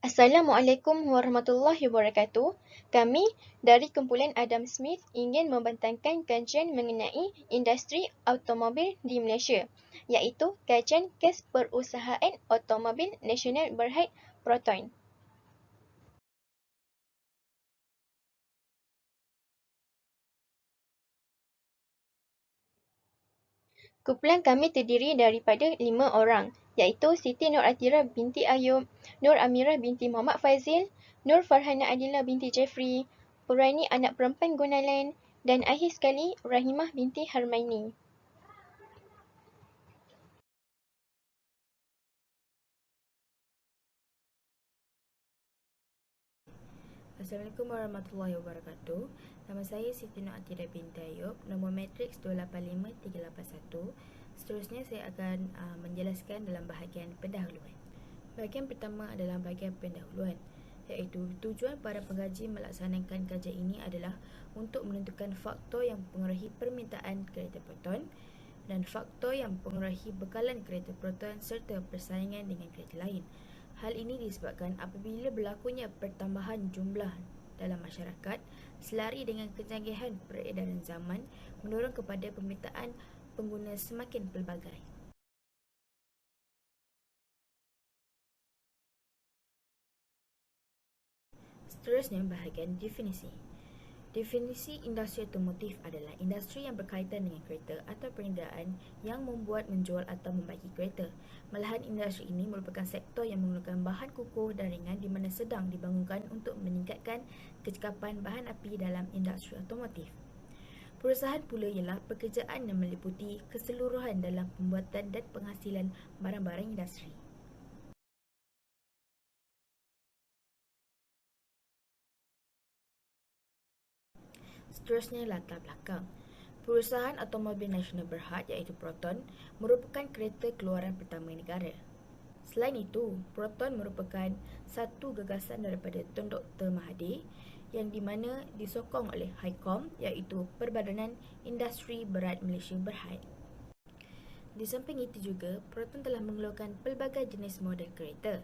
Assalamualaikum warahmatullahi wabarakatuh. Kami dari kumpulan Adam Smith ingin membentangkan kajian mengenai industri automobil di Malaysia, iaitu kajian kes Perusahaan Automobil Nasional Berhad Proton. Kumpulan kami terdiri daripada 5 orang, iaitu Siti Nur Atira binti Ayub, Nur Amirah binti Muhammad Fazil, Nur Farhana Adila binti Jeffrey, Purani anak perempuan Gunalan, dan akhir sekali Rahimah binti Harmaini. Assalamualaikum warahmatullahi wabarakatuh. Nama saya Siti Nur Atira binti Ayub, nombor matriks 285381. Seterusnya saya akan menjelaskan dalam bahagian pendahuluan. Bahagian pertama adalah bahagian pendahuluan, iaitu tujuan para pengkaji melaksanakan kajian ini adalah untuk menentukan faktor yang mempengaruhi permintaan kereta proton dan faktor yang mempengaruhi bekalan kereta proton serta persaingan dengan kereta lain. Hal ini disebabkan apabila berlakunya pertambahan jumlah dalam masyarakat selari dengan kecanggihan peredaran zaman mendorong kepada permintaan pengguna semakin pelbagai. Seterusnya bahagian definisi. Definisi industri otomotif adalah industri yang berkaitan dengan kereta atau perniagaan yang membuat, menjual atau membaiki kereta. Malahan industri ini merupakan sektor yang menggunakan bahan kukuh dan ringan di mana sedang dibangunkan untuk meningkatkan kecekapan bahan api dalam industri otomotif. Perusahaan pula ialah pekerjaan yang meliputi keseluruhan dalam pembuatan dan penghasilan barang-barang industri. Seterusnya latar belakang. Perusahaan Automobil Nasional Berhad iaitu Proton merupakan kereta keluaran pertama negara. Selain itu, Proton merupakan satu gagasan daripada Tun Dr. Mahathir yang di mana disokong oleh HICOM iaitu Perbadanan Industri Berat Malaysia Berhad. Di samping itu juga, Proton telah mengeluarkan pelbagai jenis model kereta,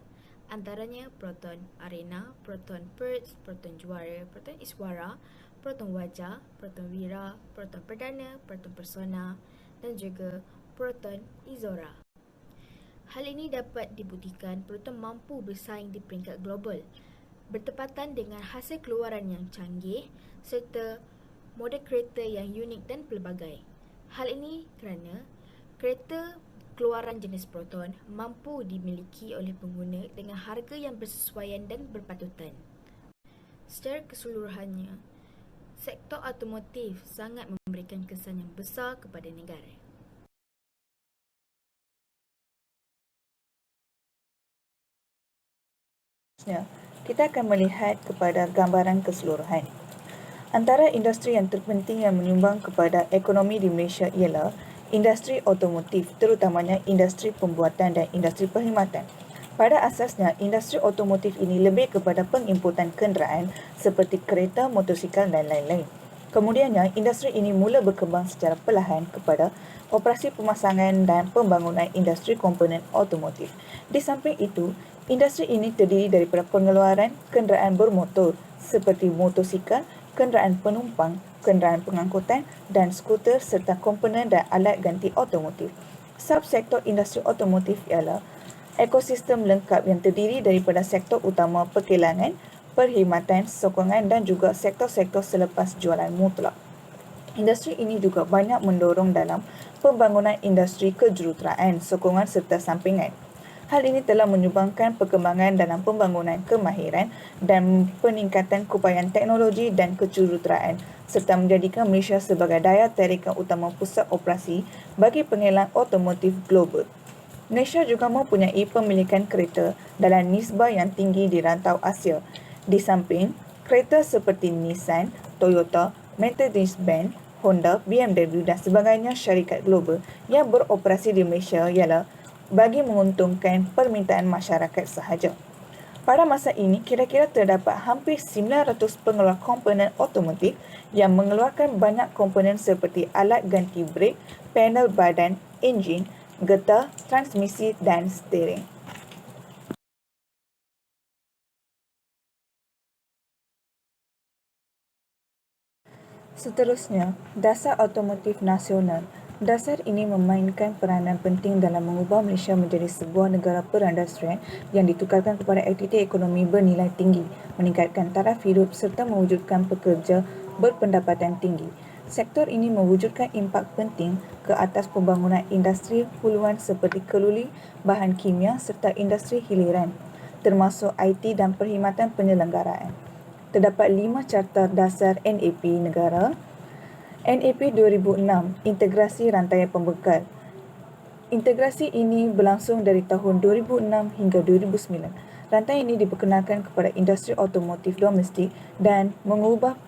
antaranya Proton Arena, Proton Perch, Proton Juara, Proton Iswara, Proton Wajah, Proton Wira, Proton Perdana, Proton Persona dan juga Proton Izora. Hal ini dapat dibuktikan Proton mampu bersaing di peringkat global bertepatan dengan hasil keluaran yang canggih serta model kereta yang unik dan pelbagai. Hal ini kerana kereta keluaran jenis Proton mampu dimiliki oleh pengguna dengan harga yang bersesuaian dan berpatutan. Secara keseluruhannya, sektor automotif sangat memberikan kesan yang besar kepada negara. Kita akan melihat kepada gambaran keseluruhan. Antara industri yang terpenting yang menyumbang kepada ekonomi di Malaysia ialah industri otomotif, terutamanya industri pembuatan dan industri perkhidmatan. Pada asasnya, industri otomotif ini lebih kepada pengimportan kenderaan seperti kereta, motosikal dan lain-lain. Kemudiannya, industri ini mula berkembang secara perlahan kepada operasi pemasangan dan pembangunan industri komponen otomotif. Di samping itu, industri ini terdiri daripada pengeluaran kenderaan bermotor seperti motosikal, kenderaan penumpang, kenderaan pengangkutan dan skuter serta komponen dan alat ganti otomotif. Subsektor industri otomotif ialah ekosistem lengkap yang terdiri daripada sektor utama perkilangan, perkhidmatan, sokongan dan juga sektor-sektor selepas jualan mutlak. Industri ini juga banyak mendorong dalam pembangunan industri kejuruteraan, sokongan serta sampingan. Hal ini telah menyumbangkan perkembangan dalam pembangunan kemahiran dan peningkatan keupayaan teknologi dan kejuruteraan serta menjadikan Malaysia sebagai daya tarikan utama pusat operasi bagi pengelang otomotif global. Malaysia juga mempunyai pemilikan kereta dalam nisbah yang tinggi di rantau Asia. Di samping, kereta seperti Nissan, Toyota, Mercedes-Benz, Honda, BMW dan sebagainya syarikat global yang beroperasi di Malaysia ialah bagi menguntungkan permintaan masyarakat sahaja. Pada masa ini, kira-kira terdapat hampir 900 pengeluar komponen otomotif yang mengeluarkan banyak komponen seperti alat ganti brek, panel badan, enjin, getah, transmisi dan steering. Seterusnya, Dasar Automotif Nasional. Dasar ini memainkan peranan penting dalam mengubah Malaysia menjadi sebuah negara perindustrian yang ditukarkan kepada aktiviti ekonomi bernilai tinggi, meningkatkan taraf hidup serta mewujudkan pekerja berpendapatan tinggi. Sektor ini mewujudkan impak penting ke atas pembangunan industri huluan seperti keluli, bahan kimia serta industri hiliran, termasuk IT dan perkhidmatan penyelenggaraan. Terdapat 5 carta dasar NAP negara. NAP 2006, Integrasi Rantai Pembekal. Integrasi ini berlangsung dari tahun 2006 hingga 2009. Rantai ini diperkenalkan kepada industri otomotif domestik dan mengubah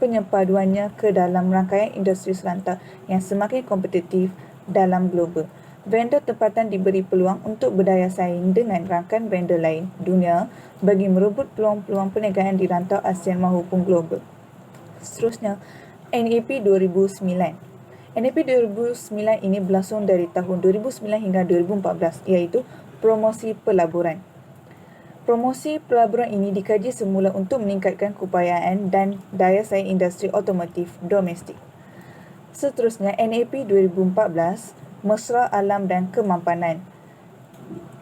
penyepaduannya ke dalam rangkaian industri serentak yang semakin kompetitif dalam global. Vendor tempatan diberi peluang untuk berdaya saing dengan rakan vendor lain dunia bagi merebut peluang-peluang perniagaan di rantau ASEAN maupun global. Seterusnya, NAP 2009. NAP 2009 ini berlangsung dari tahun 2009 hingga 2014, iaitu promosi pelaburan. Promosi pelaburan ini dikaji semula untuk meningkatkan keupayaan dan daya saing industri otomotif domestik. Seterusnya, NAP 2014, Mesra Alam dan Kemampanan.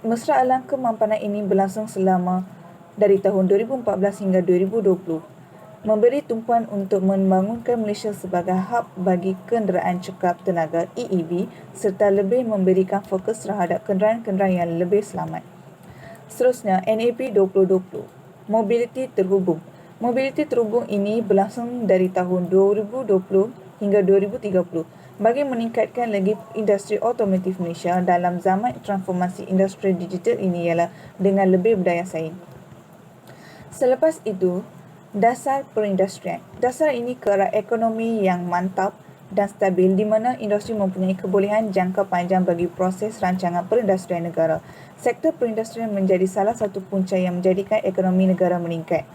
Mesra Alam Kemampanan ini berlangsung selama dari tahun 2014 hingga 2020. Memberi tumpuan untuk membangunkan Malaysia sebagai hub bagi kenderaan cekap tenaga EEV serta lebih memberikan fokus terhadap kenderaan-kenderaan yang lebih selamat. Seterusnya, NAP 2020, Mobiliti Terhubung. Mobiliti terhubung ini berlangsung dari tahun 2020 hingga 2030 bagi meningkatkan lagi industri otomotif Malaysia dalam zaman transformasi industri digital ini ialah dengan lebih berdaya saing. Selepas itu, Dasar Perindustrian. Dasar ini ke arah ekonomi yang mantap dan stabil di mana industri mempunyai kebolehan jangka panjang bagi proses rancangan perindustrian negara. Sektor perindustrian menjadi salah satu punca yang menjadikan ekonomi negara meningkat.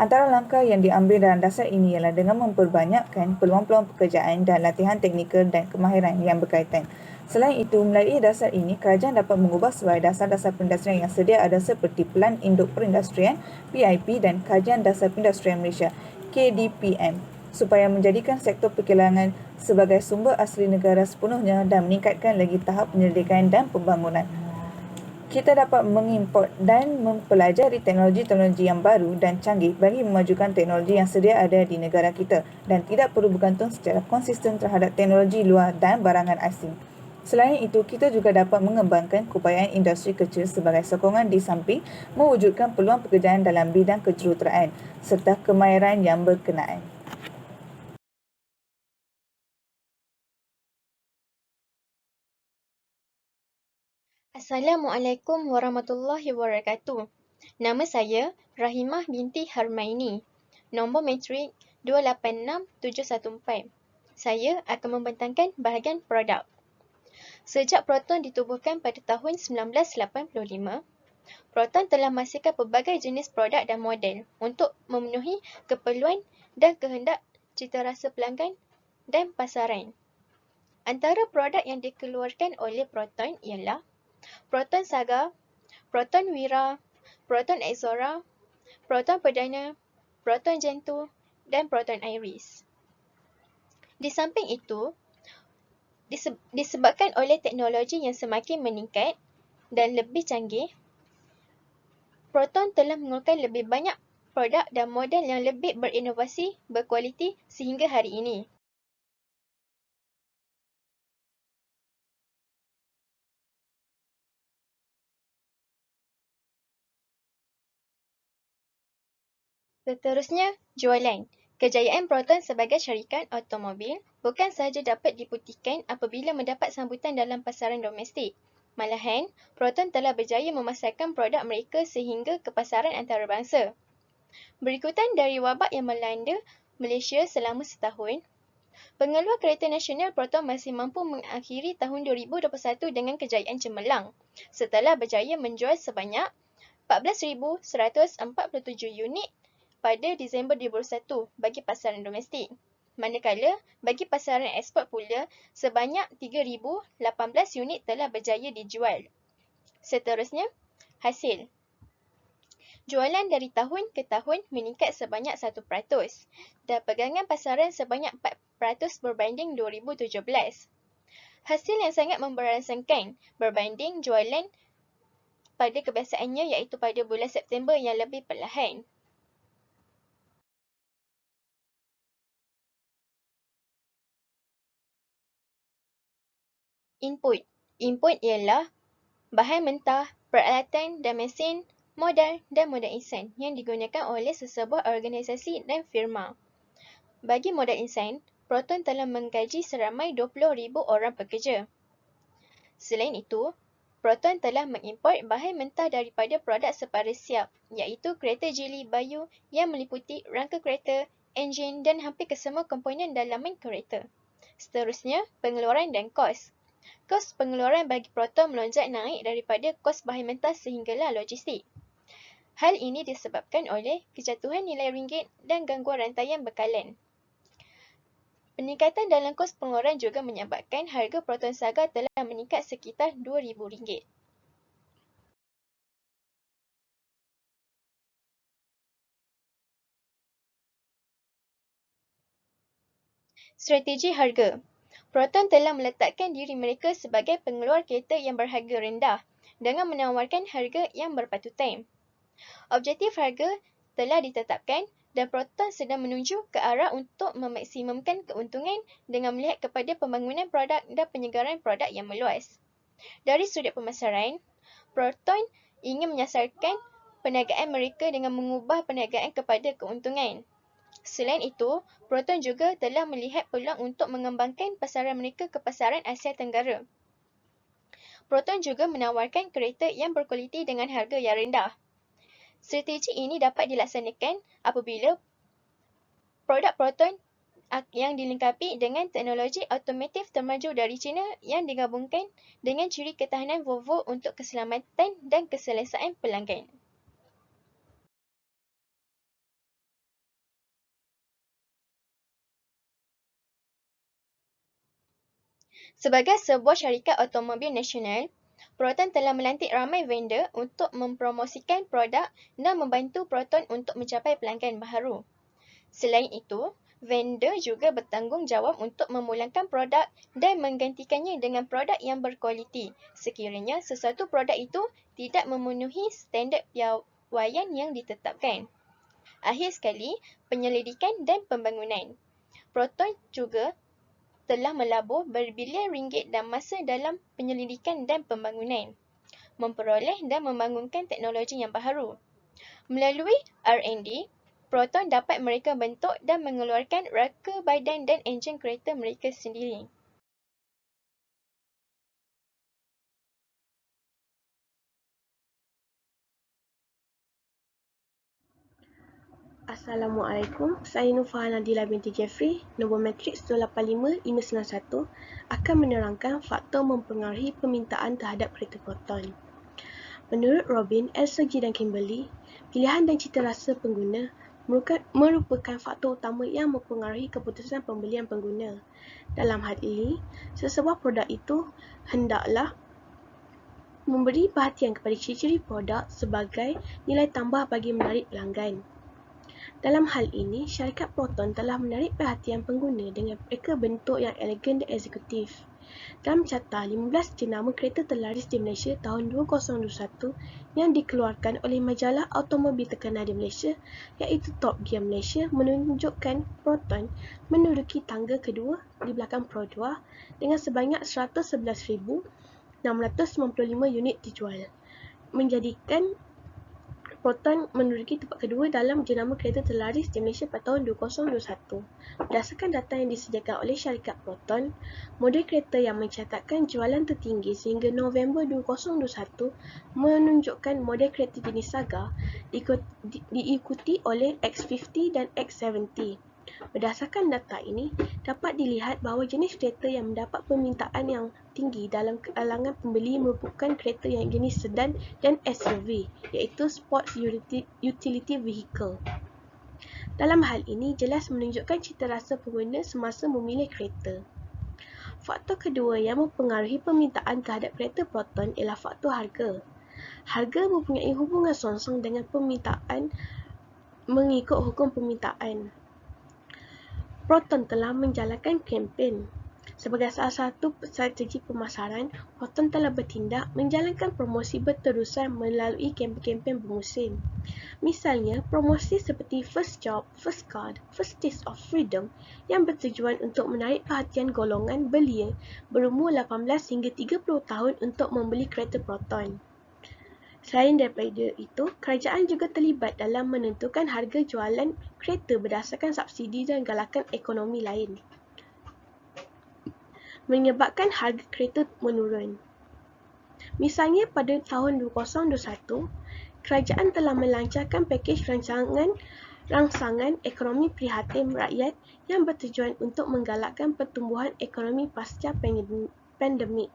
Antara langkah yang diambil dalam dasar ini ialah dengan memperbanyakkan peluang-peluang pekerjaan dan latihan teknikal dan kemahiran yang berkaitan. Selain itu, melalui dasar ini, kerajaan dapat mengubah sesuai dasar-dasar perindustrian yang sedia ada seperti Pelan Induk Perindustrian PIP dan Kajian Dasar Perindustrian Malaysia KDPM supaya menjadikan sektor perkilangan sebagai sumber asli negara sepenuhnya dan meningkatkan lagi tahap penyelidikan dan pembangunan. Kita dapat mengimport dan mempelajari teknologi-teknologi yang baru dan canggih bagi memajukan teknologi yang sedia ada di negara kita dan tidak perlu bergantung secara konsisten terhadap teknologi luar dan barangan asing. Selain itu, kita juga dapat mengembangkan keupayaan industri kecil sebagai sokongan di samping mewujudkan peluang pekerjaan dalam bidang kejuruteraan serta kemahiran yang berkenaan. Assalamualaikum warahmatullahi wabarakatuh. Nama saya Rahimah binti Harmaini. Nombor matrik 286714. Saya akan membentangkan bahagian produk. Sejak proton ditubuhkan pada tahun 1985, Proton telah menghasilkan pelbagai jenis produk dan model untuk memenuhi keperluan dan kehendak citarasa pelanggan dan pasaran. Antara produk yang dikeluarkan oleh Proton ialah Proton Saga, Proton Wira, Proton Exora, Proton Perdana, Proton Gentoo dan Proton Iris. Di samping itu, disebabkan oleh teknologi yang semakin meningkat dan lebih canggih, Proton telah mengeluarkan lebih banyak produk dan model yang lebih berinovasi, berkualiti sehingga hari ini. Seterusnya, jualan. Kejayaan Proton sebagai syarikat automobil bukan sahaja dapat dibuktikan apabila mendapat sambutan dalam pasaran domestik. Malahan, Proton telah berjaya memasarkan produk mereka sehingga ke pasaran antarabangsa. Berikutan dari wabak yang melanda Malaysia selama setahun, pengeluar kereta nasional Proton masih mampu mengakhiri tahun 2021 dengan kejayaan cemerlang setelah berjaya menjual sebanyak 14,147 unit pada Disember 2021 bagi pasaran domestik. Manakala, bagi pasaran ekspor pula, sebanyak 3,018 unit telah berjaya dijual. Seterusnya, hasil. Jualan dari tahun ke tahun meningkat sebanyak 1% dan pegangan pasaran sebanyak 4% berbanding 2017. Hasil yang sangat memberansangkan berbanding jualan pada kebiasaannya iaitu pada bulan September yang lebih perlahan. Input. Input ialah bahan mentah, peralatan dan mesin, modal dan modal insan yang digunakan oleh sesebuah organisasi dan firma. Bagi modal insan, Proton telah menggaji seramai 20,000 orang pekerja. Selain itu, Proton telah mengimport bahan mentah daripada produk separa siap, iaitu kereta jeli Bayu yang meliputi rangka kereta, enjin dan hampir kesemua komponen dalaman kereta. Seterusnya, pengeluaran dan kos. Kos pengeluaran bagi Proton melonjak naik daripada kos bahan mentah sehinggalah logistik. Hal ini disebabkan oleh kejatuhan nilai ringgit dan gangguan rantaian bekalan. Peningkatan dalam kos pengeluaran juga menyebabkan harga Proton Saga telah meningkat sekitar RM2,000. Strategi harga. Proton telah meletakkan diri mereka sebagai pengeluar kereta yang berharga rendah dengan menawarkan harga yang berpatutan. Objektif harga telah ditetapkan dan Proton sedang menuju ke arah untuk memaksimumkan keuntungan dengan melihat kepada pembangunan produk dan penyegaran produk yang meluas. Dari sudut pemasaran, Proton ingin menyasarkan perniagaan mereka dengan mengubah perniagaan kepada keuntungan. Selain itu, Proton juga telah melihat peluang untuk mengembangkan pasaran mereka ke pasaran Asia Tenggara. Proton juga menawarkan kereta yang berkualiti dengan harga yang rendah. Strategi ini dapat dilaksanakan apabila produk Proton yang dilengkapi dengan teknologi automotif termaju dari China yang digabungkan dengan ciri ketahanan Volvo untuk keselamatan dan keselesaan pelanggan. Sebagai sebuah syarikat automobil nasional, Proton telah melantik ramai vendor untuk mempromosikan produk dan membantu Proton untuk mencapai pelanggan baharu. Selain itu, vendor juga bertanggungjawab untuk memulangkan produk dan menggantikannya dengan produk yang berkualiti sekiranya sesuatu produk itu tidak memenuhi standard piawaian yang ditetapkan. Akhir sekali, penyelidikan dan pembangunan. Proton juga telah melabur berbilion ringgit dan masa dalam penyelidikan dan pembangunan, memperoleh dan membangunkan teknologi yang baharu. Melalui R&D, Proton dapat mereka bentuk dan mengeluarkan rangka badan dan enjin kereta mereka sendiri. Assalamualaikum, saya Nurfahana Nadila binti Jeffrey, nombor matriks 285-591 akan menerangkan faktor mempengaruhi permintaan terhadap kereta Proton. Menurut Robin, Elsegy dan Kimberly, pilihan dan citarasa pengguna merupakan faktor utama yang mempengaruhi keputusan pembelian pengguna. Dalam hal ini, sesebuah produk itu hendaklah memberi perhatian kepada ciri-ciri produk sebagai nilai tambah bagi menarik pelanggan. Dalam hal ini, syarikat Proton telah menarik perhatian pengguna dengan reka bentuk yang elegan dan eksekutif. Dalam carta 15 jenama kereta terlaris di Malaysia tahun 2021 yang dikeluarkan oleh majalah automobil terkenal di Malaysia iaitu Top Gear Malaysia menunjukkan Proton menduduki tangga kedua di belakang Pro 2 dengan sebanyak 111,695 unit dijual, menjadikan Proton menduduki tempat kedua dalam jenama kereta terlaris di Malaysia pada tahun 2021. Berdasarkan data yang disediakan oleh syarikat Proton, model kereta yang mencatatkan jualan tertinggi sehingga November 2021 menunjukkan model kereta jenis Saga diikuti oleh X50 dan X70. Berdasarkan data ini, dapat dilihat bahawa jenis kereta yang mendapat permintaan yang tinggi dalam kalangan pembeli merupakan kereta yang jenis sedan dan SUV, iaitu Sports Utility Vehicle. Dalam hal ini, jelas menunjukkan citarasa pengguna semasa memilih kereta. Faktor kedua yang mempengaruhi permintaan terhadap kereta Proton ialah faktor harga. Harga mempunyai hubungan songsong dengan permintaan mengikut hukum permintaan. Proton telah menjalankan kempen. Sebagai salah satu strategi pemasaran, Proton telah bertindak menjalankan promosi berterusan melalui kempen-kempen bermusim. Misalnya, promosi seperti First Job, First Card, First Taste of Freedom yang bertujuan untuk menarik perhatian golongan belia berumur 18 hingga 30 tahun untuk membeli kereta Proton. Selain daripada itu, kerajaan juga terlibat dalam menentukan harga jualan kereta berdasarkan subsidi dan galakan ekonomi lain, menyebabkan harga kereta menurun. Misalnya pada tahun 2021, kerajaan telah melancarkan pakej rangsangan ekonomi prihatin rakyat yang bertujuan untuk menggalakkan pertumbuhan ekonomi pasca pandemik.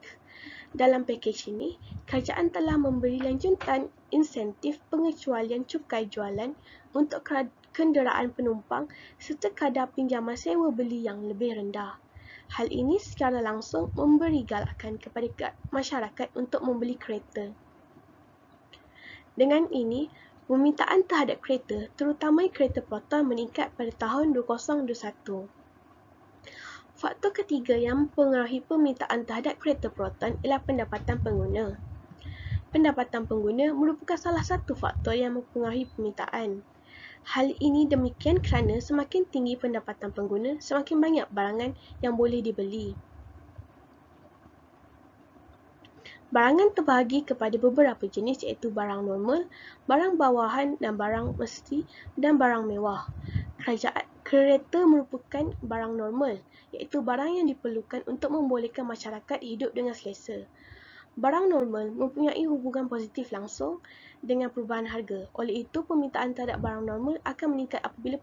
Dalam pakej ini, kerajaan telah memberi lanjutan insentif pengecualian cukai jualan untuk kenderaan penumpang serta kadar pinjaman sewa beli yang lebih rendah. Hal ini secara langsung memberi galakan kepada masyarakat untuk membeli kereta. Dengan ini, permintaan terhadap kereta, terutama kereta Proton, meningkat pada tahun 2021. Faktor ketiga yang mempengaruhi permintaan terhadap kereta Proton ialah pendapatan pengguna. Pendapatan pengguna merupakan salah satu faktor yang mempengaruhi permintaan. Hal ini demikian kerana semakin tinggi pendapatan pengguna, semakin banyak barangan yang boleh dibeli. Barangan terbahagi kepada beberapa jenis iaitu barang normal, barang bawahan dan barang mesti dan barang mewah. Kereta merupakan barang normal iaitu barang yang diperlukan untuk membolehkan masyarakat hidup dengan selesa. Barang normal mempunyai hubungan positif langsung dengan perubahan harga. Oleh itu, permintaan terhadap barang normal akan meningkat apabila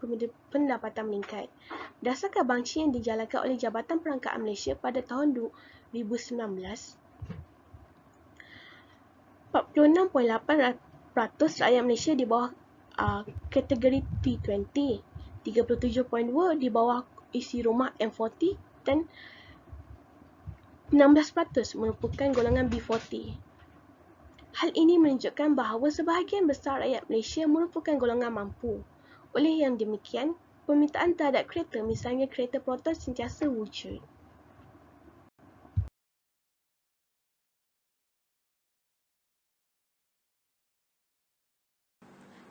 pendapatan meningkat. Berdasarkan bangci yang dijalankan oleh Jabatan Perangkaan Malaysia pada tahun 2019, 46.8% rakyat Malaysia di bawah kategori T20, 37.2% di bawah isi rumah M40 dan 16% merupakan golongan B40. Hal ini menunjukkan bahawa sebahagian besar rakyat Malaysia merupakan golongan mampu. Oleh yang demikian, permintaan terhadap kereta, misalnya kereta Proton, sentiasa wujud.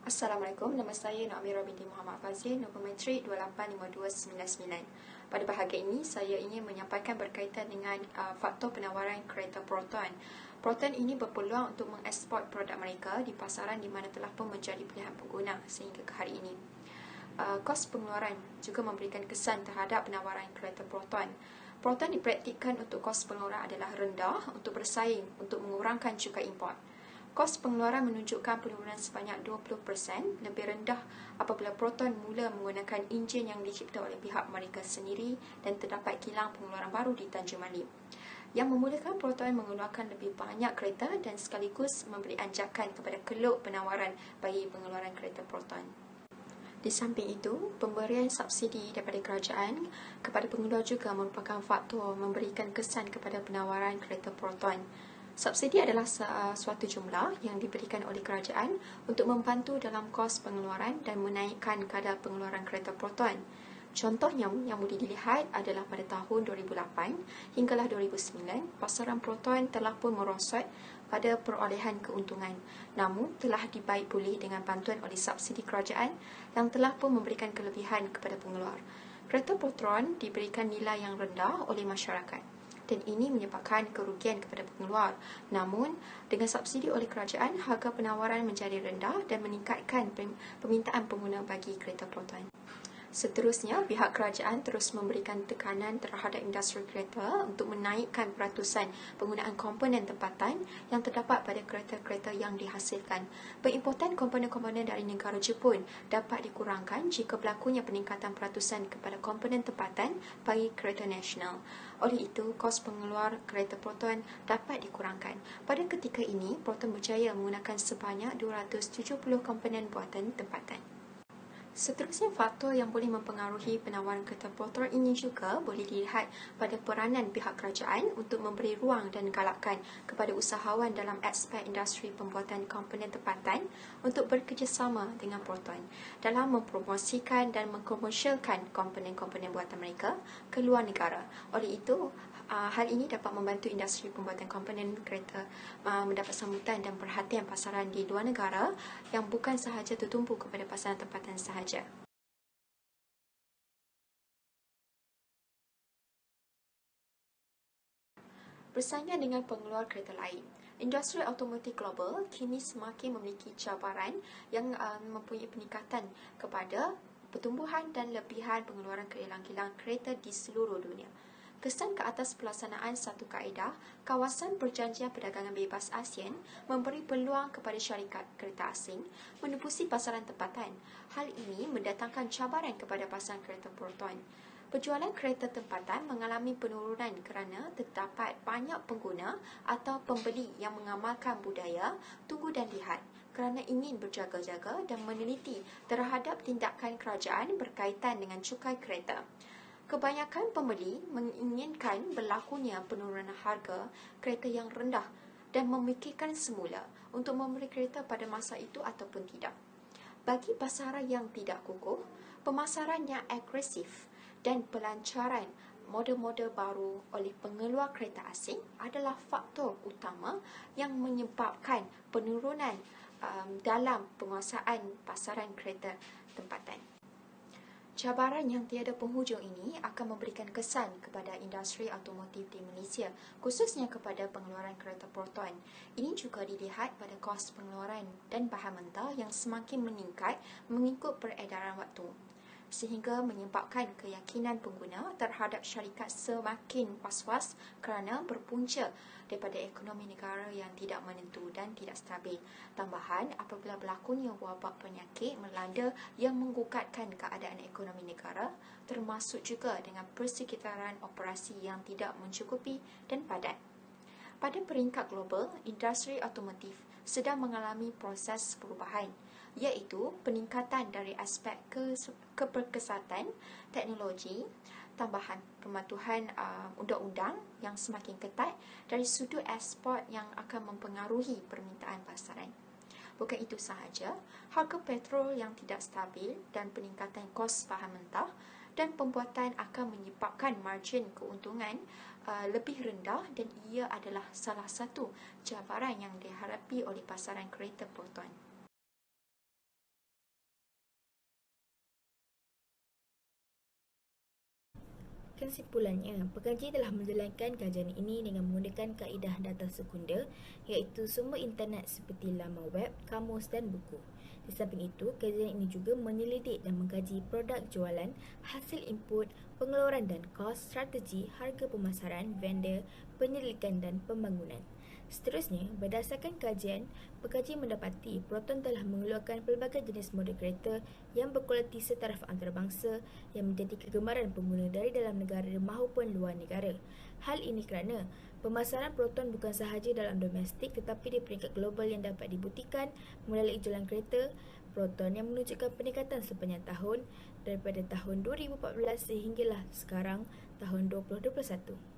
Assalamualaikum, nama saya Nur Amirah binti Muhammad Fazil, nombor matrik 2855299. Pada bahagian ini, saya ingin menyampaikan berkaitan dengan faktor penawaran kereta Proton. Proton ini berpeluang untuk mengeksport produk mereka di pasaran di mana telah pun menjadi pilihan pengguna sehingga ke hari ini. Kos pengeluaran juga memberikan kesan terhadap penawaran kereta Proton. Proton dipraktikkan untuk kos pengeluaran adalah rendah untuk bersaing untuk mengurangkan cukai import. Kos pengeluaran menunjukkan penurunan sebanyak 20% lebih rendah apabila Proton mula menggunakan enjin yang dicipta oleh pihak mereka sendiri dan terdapat kilang pengeluaran baru di Tanjung Malip, yang memulakan Proton mengeluarkan lebih banyak kereta dan sekaligus memberi anjakan kepada keluk penawaran bagi pengeluaran kereta Proton. Di samping itu, pemberian subsidi daripada kerajaan kepada pengeluar juga merupakan faktor memberikan kesan kepada penawaran kereta Proton. Subsidi adalah suatu jumlah yang diberikan oleh kerajaan untuk membantu dalam kos pengeluaran dan menaikkan kadar pengeluaran kereta Proton. Contohnya yang boleh dilihat adalah pada tahun 2008 hinggalah 2009, pasaran Proton telah pun merosot pada perolehan keuntungan, namun telah dibaik pulih dengan bantuan oleh subsidi kerajaan yang telah pun memberikan kelebihan kepada pengeluar. Kereta Proton diberikan nilai yang rendah oleh masyarakat dan ini menyebabkan kerugian kepada pengeluar. Namun, dengan subsidi oleh kerajaan, harga penawaran menjadi rendah dan meningkatkan permintaan pengguna bagi kereta Proton. Seterusnya, pihak kerajaan terus memberikan tekanan terhadap industri kereta untuk menaikkan peratusan penggunaan komponen tempatan yang terdapat pada kereta-kereta yang dihasilkan. Pengimportan komponen-komponen dari negara Jepun dapat dikurangkan jika berlakunya peningkatan peratusan kepada komponen tempatan bagi kereta nasional. Oleh itu, kos pengeluar kereta Proton dapat dikurangkan. Pada ketika ini, Proton berjaya menggunakan sebanyak 270 komponen buatan tempatan. Seterusnya, faktor yang boleh mempengaruhi penawaran kereta Proton ini juga boleh dilihat pada peranan pihak kerajaan untuk memberi ruang dan galakan kepada usahawan dalam aspek industri pembuatan komponen tempatan untuk bekerjasama dengan Proton dalam mempromosikan dan mengkomersialkan komponen-komponen buatan mereka ke luar negara. Oleh itu, hal ini dapat membantu industri pembuatan komponen kereta mendapat sambutan dan perhatian pasaran di luar negara yang bukan sahaja tertumpu kepada pasaran tempatan sahaja. Bersaingan dengan pengeluar kereta lain, industri automotif global kini semakin memiliki cabaran yang mempunyai peningkatan kepada pertumbuhan dan lebihan pengeluaran kilang-kilang kereta di seluruh dunia. Kesan ke atas pelaksanaan satu kaedah, kawasan perjanjian perdagangan bebas ASEAN memberi peluang kepada syarikat kereta asing menembusi pasaran tempatan. Hal ini mendatangkan cabaran kepada pasaran kereta Proton. Penjualan kereta tempatan mengalami penurunan kerana terdapat banyak pengguna atau pembeli yang mengamalkan budaya tunggu dan lihat kerana ingin berjaga-jaga dan meneliti terhadap tindakan kerajaan berkaitan dengan cukai kereta. Kebanyakan pembeli menginginkan berlakunya penurunan harga kereta yang rendah dan memikirkan semula untuk membeli kereta pada masa itu ataupun tidak. Bagi pasaran yang tidak kukuh, pemasaran yang agresif dan pelancaran model-model baru oleh pengeluar kereta asing adalah faktor utama yang menyebabkan penurunan dalam penguasaan pasaran kereta tempatan. Cabaran yang tiada penghujung ini akan memberikan kesan kepada industri automotif di Malaysia, khususnya kepada pengeluaran kereta Proton. Ini juga dilihat pada kos pengeluaran dan bahan mentah yang semakin meningkat mengikut peredaran waktu, sehingga menyebabkan keyakinan pengguna terhadap syarikat semakin was-was kerana berpunca daripada ekonomi negara yang tidak menentu dan tidak stabil. Tambahan, apabila berlakunya wabak penyakit melanda yang menggugatkan keadaan ekonomi negara, termasuk juga dengan persekitaran operasi yang tidak mencukupi dan padat. Pada peringkat global, industri automotif sedang mengalami proses perubahan, iaitu peningkatan dari aspek keberkesatan teknologi, tambahan pematuhan undang-undang yang semakin ketat dari sudut ekspor yang akan mempengaruhi permintaan pasaran. Bukan itu sahaja, harga petrol yang tidak stabil dan peningkatan kos bahan mentah dan pembuatan akan menyebabkan margin keuntungan lebih rendah, dan ia adalah salah satu cabaran yang dihadapi oleh pasaran kereta Proton. Kesimpulannya, pengkaji telah menjalankan kajian ini dengan menggunakan kaedah data sekunder, iaitu sumber internet seperti laman web, kamus dan buku. Di samping itu, kajian ini juga menyelidik dan mengkaji produk jualan, hasil input, pengeluaran dan kos, strategi, harga pemasaran, vendor, penyelidikan dan pembangunan. Seterusnya, berdasarkan kajian, pengkaji mendapati Proton telah mengeluarkan pelbagai jenis model kereta yang berkualiti setaraf antarabangsa yang menjadi kegemaran pengguna dari dalam negara maupun luar negara. Hal ini kerana pemasaran Proton bukan sahaja dalam domestik tetapi di peringkat global yang dapat dibuktikan melalui jualan kereta Proton yang menunjukkan peningkatan sepanjang tahun daripada tahun 2014 sehinggalah sekarang tahun 2021.